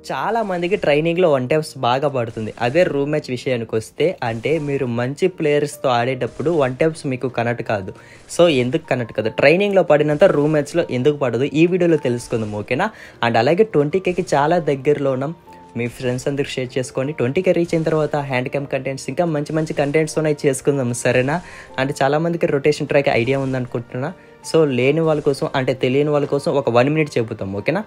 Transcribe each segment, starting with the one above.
చాలా మందికి ట్రైనింగ్లో వన్ టైప్స్ బాగా పడుతుంది. అదే రూమ్ మ్యాచ్ విషయానికి వస్తే అంటే మీరు మంచి ప్లేయర్స్తో ఆడేటప్పుడు వన్ టైప్స్ మీకు కనెక్ట్ కాదు. సో ఎందుకు కనెక్ట్ కాదు, ట్రైనింగ్లో పడినంత రూమ్ మ్యాచ్లో ఎందుకు పడదు ఈ వీడియోలో తెలుసుకుందాం, ఓకేనా. అండ్ అలాగే 20Kకి చాలా దగ్గరలో ఉన్నాం. మీ ఫ్రెండ్స్ అందరికి షేర్ చేసుకోండి. 20K రీచ్ అయిన తర్వాత హ్యాండ్ క్యామ్ కంటెంట్స్ ఇంకా మంచి మంచి కంటెంట్స్ ఉన్నాయి, చేసుకుందాం సరేనా. అంటే చాలామందికి రొటేషన్ ట్రాక్ ఐడియా ఉందనుకుంటున్నా. సో లేని వాళ్ళ కోసం అంటే తెలియని వాళ్ళ కోసం ఒక 1 minute చెబుతాం, ఓకేనా.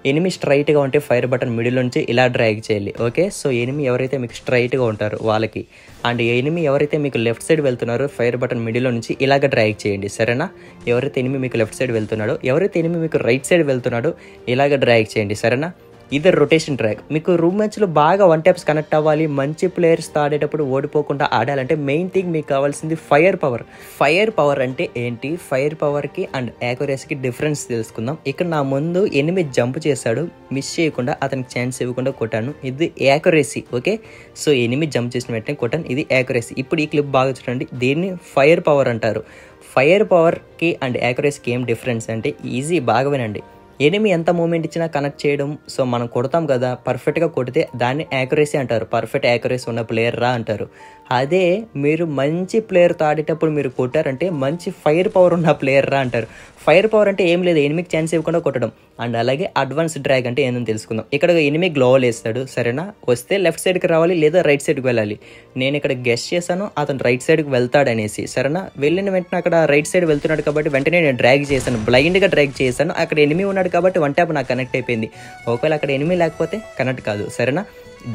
ఎనిమి స్ట్రైట్గా ఉంటే ఫైర్ బటన్ మిడిల్ నుంచి ఇలా డ్రాగ్ చేయాలి, ఓకే. సో ఎనిమి ఎవరైతే మీకు స్ట్రైట్గా ఉంటారో వాళ్ళకి, అండ్ ఎనిమి ఎవరైతే మీకు లెఫ్ట్ సైడ్ వెళ్తున్నారో ఫైర్ బటన్ మిడిల్ నుంచి ఇలాగ డ్రాగ్ చేయండి, సరేనా. ఎవరైతే ఎనిమి మీకు లెఫ్ట్ సైడ్ వెళ్తున్నాడో, ఎవరైతే ఎనిమి మీకు రైట్ సైడ్ వెళ్తున్నాడో ఇలాగ డ్రాగ్ చేయండి, సరేనా. ఇది రొటేషన్ ట్రాక్. మీకు రూమ్ మ్యాచ్లో బాగా వన్ టైప్స్ కనెక్ట్ అవ్వాలి, మంచి ప్లేయర్స్తో ఆడేటప్పుడు ఓడిపోకుండా ఆడాలంటే మెయిన్ థింగ్ మీకు కావాల్సింది ఫైర్ పవర్. ఫైర్ పవర్ అంటే ఏంటి, ఫైర్ పవర్కి అండ్ యాక్యురసీకి డిఫరెన్స్ తెలుసుకుందాం. ఇక్కడ నా ముందు ఎనిమిది జంప్ చేశాడు, మిస్ చేయకుండా అతనికి ఛాన్స్ ఇవ్వకుండా కొట్టాను, ఇది యాక్యురసీ, ఓకే. సో ఎనిమిది జంప్ చేసిన వెంటనే కొట్టాను, ఇది యాక్యురసీ. ఇప్పుడు ఈ క్లిప్ బాగా చూడండి, దీన్ని ఫైర్ పవర్ అంటారు. ఫైర్ పవర్కి అండ్ యాక్యురసీకి ఏం డిఫరెన్స్ అంటే ఈజీ, బాగా వినండి. ఎనిమి ఎంత మూమెంట్ ఇచ్చినా కనెక్ట్ చేయడం, సో మనం కొడతాం కదా, పర్ఫెక్ట్గా కొడితే దాన్ని యాక్యురసీ అంటారు, పర్ఫెక్ట్ యాక్యురసీ ఉన్న ప్లేయర్ రా అంటారు. అదే మీరు మంచి ప్లేయర్తో ఆడేటప్పుడు మీరు కొట్టారంటే మంచి ఫైర్ పవర్ ఉన్న ప్లేయర్ రా అంటారు. ఫైర్ పవర్ అంటే ఏం లేదు, ఎనిమికి ఛాన్స్ ఇవ్వకుండా కొట్టడం. అండ్ అలాగే అడ్వాన్స్ డ్రాగ్ అంటే ఏందని తెలుసుకుందాం. ఇక్కడ ఎనిమి గ్లోవల్ వేస్తాడు, సరేనా. వస్తే లెఫ్ట్ సైడ్కి రావాలి లేదా రైట్ సైడ్కి వెళ్ళాలి. నేను ఇక్కడ గెస్ చేశాను అతను రైట్ సైడ్కి వెళ్తాడనేసి, సరేనా. వెళ్ళిన వెంటనే అక్కడ రైట్ సైడ్ వెళ్తున్నాడు కాబట్టి వెంటనే నేను డ్రాగ్ చేశాను, బ్లైండ్గా డ్రాగ్ చేశాను. అక్కడ ఎనిమి ఉన్నాడు కాబట్టి వన్ ట్యాప్ నాకు కనెక్ట్ అయిపోయింది. ఒకవేళ అక్కడ ఎనిమి లేకపోతే కనెక్ట్ కాదు, సరేనా.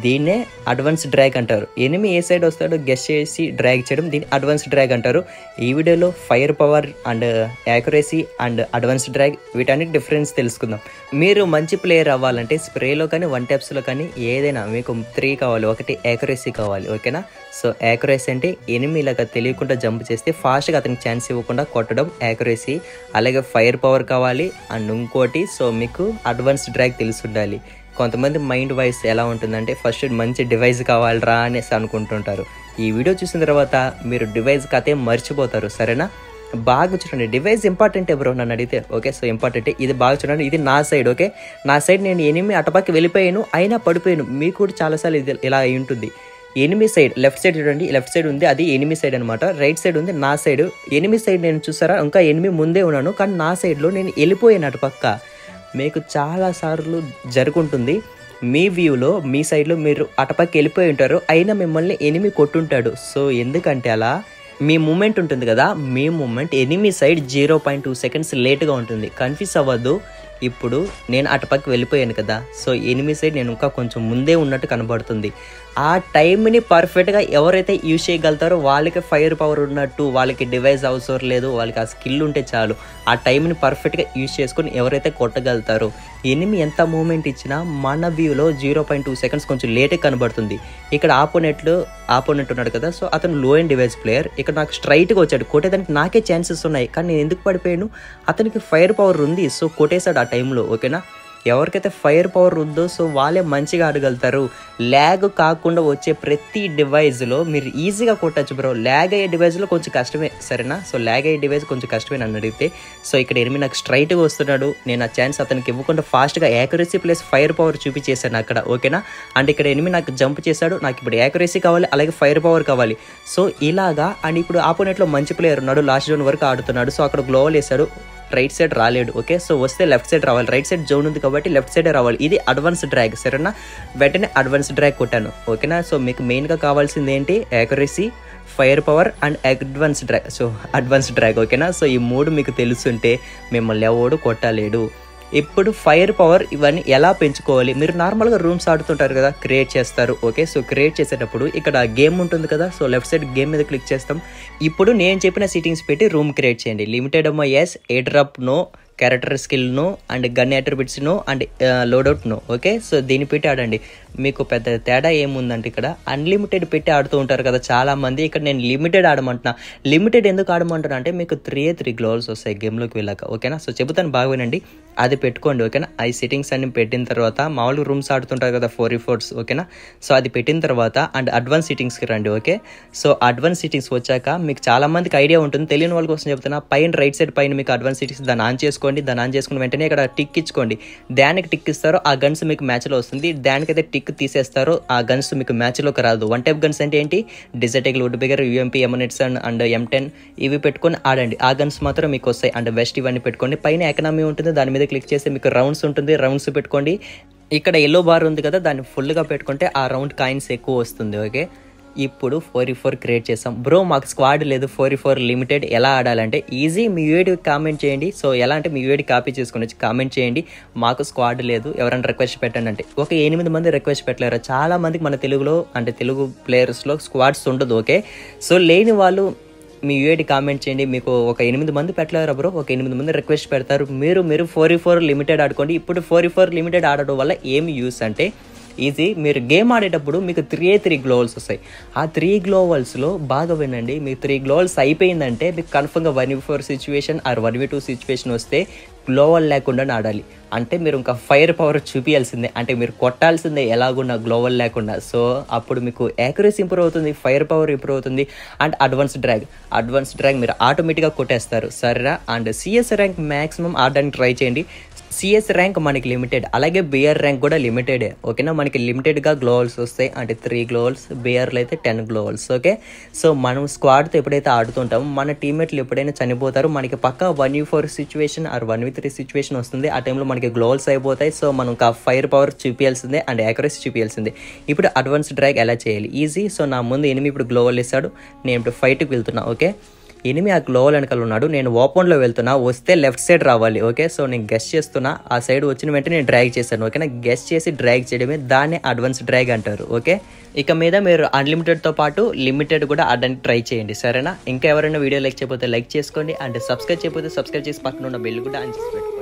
దీన్నే అడ్వాన్స్ డ్రాగ్ అంటారు. ఎనిమి ఏ సైడ్ వస్తాడో గెస్ చేసి డ్రాగ్ చేయడం, దీన్ని అడ్వాన్స్ డ్రాగ్ అంటారు. ఈ వీడియోలో fire power and accuracy and advance drag వీటన్నిటి డిఫరెన్స్ తెలుసుకుందాం. మీరు మంచి ప్లేయర్ అవ్వాలంటే స్ప్రేలో కానీ వన్ ట్యాప్స్లో కానీ ఏదైనా మీకు 3 కావాలి. ఒకటి యాక్యురసీ కావాలి, ఓకేనా. సో యాక్యురసీ అంటే ఎనిమి ఇలాగా తెలియకుండా జంప్ చేస్తే ఫాస్ట్గా అతనికి ఛాన్స్ ఇవ్వకుండా కొట్టడం యాక్యురసీ. అలాగే ఫైర్ పవర్ కావాలి అండ్ ఇంకోటి సో మీకు అడ్వాన్స్ డ్రాగ్ తెలిసి ఉండాలి. కొంతమంది మైండ్ వాయిస్ ఎలా ఉంటుందంటే ఫస్ట్ మంచి డివైస్ కావాలరా అనేసి అనుకుంటుంటారు. ఈ వీడియో చూసిన తర్వాత మీరు డివైస్ కథే మర్చిపోతారు, సరేనా. బాగా చూడండి, డివైస్ ఇంపార్టెంట్ బ్రో నన్ను అడిగితే, ఓకే. సో ఇంపార్టెంటే, ఇది బాగా చూడండి. ఇది నా సైడ్, ఓకే. నా సైడ్ నేను ఎనిమి అటపక్క వెళ్ళిపోయాను, అయినా పడిపోయాను. మీకు కూడా చాలాసార్లు ఇది ఇలా అయి ఉంటుంది. ఎనిమి సైడ్ లెఫ్ట్ సైడ్ చూడండి, లెఫ్ట్ సైడ్ ఉంది అది ఎనిమి సైడ్ అనమాట, రైట్ సైడ్ ఉంది నా సైడ్. ఎనిమి సైడ్ నేను చూసారా, ఇంకా ఎనిమి ముందే ఉన్నాను, కానీ నా సైడ్లో నేను వెళ్ళిపోయాను అటుపక్క. మీకు చాలాసార్లు జరుగుంటుంది, మీ వ్యూలో మీ సైడ్లో మీరు అటుపక్క వెళ్ళిపోయి ఉంటారు, అయినా మిమ్మల్ని ఎనిమి కొట్టుంటాడు. సో ఎందుకంటే అలా మీ మూమెంట్ ఉంటుంది కదా, మీ మూమెంట్ ఎనిమి సైడ్ 0.2 seconds లేట్గా ఉంటుంది. కన్ఫ్యూజ్ అవ్వద్దు. ఇప్పుడు నేను అటుపక్క వెళ్ళిపోయాను కదా, సో ఎనిమి సైడ్ నేను ఇంకా కొంచెం ముందే ఉన్నట్టు కనబడుతుంది. ఆ టైంని పర్ఫెక్ట్గా ఎవరైతే యూజ్ చేయగలుగుతారో వాళ్ళకి ఫైర్ పవర్ ఉన్నట్టు, వాళ్ళకి డివైస్ అవసరం లేదు, వాళ్ళకి ఆ స్కిల్ ఉంటే చాలు. ఆ టైంని పర్ఫెక్ట్గా యూజ్ చేసుకొని ఎవరైతే కొట్టగలుగుతారో, ఎనిమి ఎంత మూమెంట్ ఇచ్చినా మన వ్యూలో 0.2 seconds కొంచెం లేట్గా కనబడుతుంది. ఇక్కడ ఆపోనెంట్ ఉన్నాడు కదా, సో అతను లో అండ్ డివైస్ ప్లేయర్. ఇక్కడ నాకు స్ట్రైట్గా వచ్చాడు, కొట్టేదానికి నాకే ఛాన్సెస్ ఉన్నాయి, కానీ నేను ఎందుకు పడిపోయాను, అతనికి ఫైర్ పవర్ ఉంది, సో కొట్టేశాడు ఆ టైంలో, ఓకేనా. ఎవరికైతే ఫైర్ పవర్ ఉందో సో వాళ్ళే మంచిగా ఆడగలుగుతారు. ల్యాగ్ కాకుండా వచ్చే ప్రతి డివైస్లో మీరు ఈజీగా కొట్టచ్చు బ్రో. ల్యాగ్ అయ్యే డివైస్లో కొంచెం కష్టమే, సరేనా. సో ల్యాగ్ అయ్యే డివైస్ కొంచెం కష్టమే నన్ను అడిగితే. సో ఇక్కడ ఎనిమిది నాకు స్ట్రైట్గా వస్తున్నాడు, నేను ఆ ఛాన్స్ అతనికి ఇవ్వకుండా ఫాస్ట్గా యాక్యురసీ ప్లస్ ఫైర్ పవర్ చూపించేశాను అక్కడ, ఓకేనా. అంటే ఇక్కడ ఎనిమిది నాకు జంప్ చేశాడు, నాకు ఇప్పుడు యాక్యురసీ కావాలి అలాగే ఫైర్ పవర్ కావాలి. సో ఇలాగా. అండ్ ఇప్పుడు ఆపోనెంట్లో మంచి ప్లేయర్ ఉన్నాడు, లాస్ట్ జోన్ వరకు ఆడుతున్నాడు, సో అక్కడ గ్లోవల్ వేశాడు, రైట్ సైడ్ రాలేడు, ఓకే. సో వస్తే లెఫ్ట్ సైడ్ రావాలి, రైట్ సైడ్ జోన్ ఉంది కాబట్టి లెఫ్ట్ సైడే రావాలి. ఇది అడ్వాన్స్ డ్రాగ్, సరేనా. వెంటనే అడ్వాన్స్ డ్రాగ్ కొట్టాను, ఓకేనా. సో మీకు మెయిన్గా కావాల్సింది ఏంటి, accuracy, fire power and advance drag. So advance drag, ఓకేనా. సో ఈ 3 మీకు తెలుసుంటే మిమ్మల్ని ఎవడు కొట్టలేడు. ఇప్పుడు ఫైర్ పవర్ ఇవన్నీ ఎలా పెంచుకోవాలి, మీరు నార్మల్గా రూమ్స్ ఆడుతుంటారు కదా, క్రియేట్ చేస్తారు, ఓకే. సో క్రియేట్ చేసేటప్పుడు ఇక్కడ గేమ్ ఉంటుంది కదా, సో లెఫ్ట్ సైడ్ గేమ్ మీద క్లిక్ చేస్తాం. ఇప్పుడు నేను చెప్పిన సెట్టింగ్స్ పెట్టి రూమ్ క్రియేట్ చేయండి. Limited yes, air drop no, character skill no, and gun attributes no, and loadout no, okay. So దీన్ని పెట్టి ఆడండి. మీకు పెద్ద తేడా ఏముందంటే ఇక్కడ అన్లిమిటెడ్ పెట్టి ఆడుతూ ఉంటారు కదా చాలామంది, ఇక్కడ నేను లిమిటెడ్ ఆడమంటున్నా. లిమిటెడ్ ఎందుకు ఆడమంటున్నా అంటే మీకు 3 గ్లోవల్స్ వస్తాయి గేమ్లోకి వెళ్ళాక, ఓకేనా. సో చెబుతాను బాగా వినండి, అది పెట్టుకోండి, ఓకేనా. ఈ సెట్టింగ్స్ అన్ని పెట్టిన తర్వాత మామూలుగా రూమ్స్ ఆడుతుంటారు కదా 4v4s, ఓకేనా. సో అది పెట్టిన తర్వాత అండ్ అడ్వాన్స్ సెట్టింగ్స్కి రండి, ఓకే. సో అడ్వాన్స్ సెట్టింగ్స్ వచ్చాక మీకు చాలా మందికి ఐడియా ఉంటుంది, తెలియని వాళ్ళ కోసం చెప్తున్నా. పైన రైట్ సైడ్ పైన మీకు అడ్వాన్స్ సెట్టింగ్స్ దాన్ని ఆన్ చేసుకోండి. చేసుకోండి. దాన్ని ఆన్ చేసుకున్న వెంటనే ఇక్కడ టిక్ ఇచ్చుకోండి. దానికి టిక్ ఇస్తారో ఆ గన్స్ మీకు మ్యాచ్లో వస్తుంది. దానికైతే టిక్ తీసేస్తారో ఆ గన్స్ మీకు మ్యాచ్లోకి రాదు. వన్ టైప్ గన్స్ అంటే ఏంటి, desert eagle, woodpecker, UMP, ఎమోనిట్సన్ అండ్ M10 ఇవి పెట్టుకొని ఆడండి. ఆ గన్స్ మాత్రం మీకు వస్తాయి. అండ్ వెస్ట్ ఇవన్నీ పెట్టుకోండి. పైన ఎకనామీ ఉంటుంది, దాని మీద క్లిక్ చేస్తే మీకు రౌండ్స్ ఉంటుంది. రౌండ్స్ పెట్టుకోండి. ఇక్కడ ఎల్లో బార్ ఉంది కదా, దాన్ని ఫుల్గా పెట్టుకుంటే ఆ రౌండ్ కాయిన్స్ ఎక్కువ వస్తుంది. ఓకే, ఇప్పుడు 4v4 క్రియేట్ చేసాం. బ్రో మాకు స్క్వాడ్ లేదు, 4v4 లిమిటెడ్ ఎలా ఆడాలంటే ఈజీ. మీ యూఐడి కామెంట్ చేయండి. సో ఎలా అంటే మీ యూఐడి కాపీ చేసుకుని వచ్చి కామెంట్ చేయండి, మాకు స్క్వాడ్ లేదు, ఎవరైనా రిక్వెస్ట్ పెట్టండి అంటే. ఒక 8 మంది రిక్వెస్ట్ పెట్టలేరు. చాలా మందికి మన తెలుగులో అంటే తెలుగు ప్లేయర్స్లో స్క్వాడ్స్ ఉండదు. ఓకే, సో లేని వాళ్ళు మీ యూఐడి కామెంట్ చేయండి. మీకు ఒక 8 మంది పెట్టలేరు బ్రో, ఒక 8 మంది రిక్వెస్ట్ పెడతారు. మీరు 4v4 లిమిటెడ్ ఆడుకోండి. ఇప్పుడు 4v4 లిమిటెడ్ ఆడడం వల్ల ఏమి యూస్ అంటే ఈజీ. మీరు గేమ్ ఆడేటప్పుడు మీకు 3 గ్లోవల్స్ వస్తాయి. ఆ 3 గ్లోవల్స్లో బాగా వినండి, మీకు 3 గ్లోవల్స్ అయిపోయిందంటే మీకు కన్ఫర్మ్గా 1v4 situation or 1v2 situation వస్తే గ్లోవల్ లేకుండా ఆడాలి. అంటే మీరు ఇంకా ఫైర్ పవర్ చూపించాల్సిందే, అంటే మీరు కొట్టాల్సిందే ఎలాగున్నా గ్లోవల్ లేకుండా. సో అప్పుడు మీకు యాక్యురసీ ఇంప్రూవ్ అవుతుంది, ఫైర్ పవర్ ఇంప్రూవ్ అవుతుంది. అండ్ అడ్వాన్స్ డ్రాగ్ మీరు ఆటోమేటిక్గా కొట్టేస్తారు. సరేనా. అండ్ CS ర్యాంక్ మ్యాక్సిమం ఆడడానికి ట్రై చేయండి. CS ర్యాంక్ మనకి లిమిటెడ్, అలాగే బిఆర్ ర్యాంక్ కూడా లిమిటెడే. ఓకేనా, మనకి లిమిటెడ్గా గ్లోవల్స్ వస్తాయి. అంటే 3 గ్లోవల్స్, బిఆర్లో అయితే 10 గ్లోవల్స్. ఓకే, సో మనం స్క్వాడ్తో ఎప్పుడైతే ఆడుతుంటామో మన టీమ్మేట్లు ఎప్పుడైనా చనిపోతారు, మనకి పక్కా 1v4 situation or 1v3 situation వస్తుంది. ఆ టైంలో మనకి గ్లోవల్స్ అయిపోతాయి. సో మనం ఆ ఫైర్ పవర్ చూపించాల్సిందే అండ్ యాక్యురసీ చూపించాల్సిందే. ఇప్పుడు అడ్వాన్స్ డ్రాగ్ ఎలా చేయాలి, ఈజీ. సో నా ముందు ఎనిమి ఇప్పుడు గ్లోవల్ ఇస్తాడు, నేను ఇప్పుడు ఫైట్కి వెళ్తున్నా. ఓకే, ఎనిమి ఆ గ్లోవల్ వెనకాల ఉన్నాడు, నేను ఓపెన్లో వెళ్తున్నా, వస్తే లెఫ్ట్ సైడ్ రావాలి. ఓకే, సో నేను గెస్ చేస్తున్నా, ఆ సైడ్ వచ్చిన వెంటనే నేను డ్రాగ్ చేశాను. ఓకేనా, గెస్ చేసి డ్రాగ్ చేయడమే దాన్ని అడ్వాన్స్ డ్రాగ్ అంటారు. ఓకే, ఇక మీద మీరు అన్లిమిటెడ్తో పాటు లిమిటెడ్ కూడా ఆడడానికి ట్రై చేయండి. సరేనా. ఇంకా ఎవరైనా వీడియో లైక్ చేయకపోతే లైక్ చేసుకోండి. అండ్ సబ్స్క్రైబ్ చేయకపోతే సబ్స్క్రైబ్ చేసి పక్కన ఉన్న బెల్ కూడా ఆన్ చేసి పెట్టుకోండి.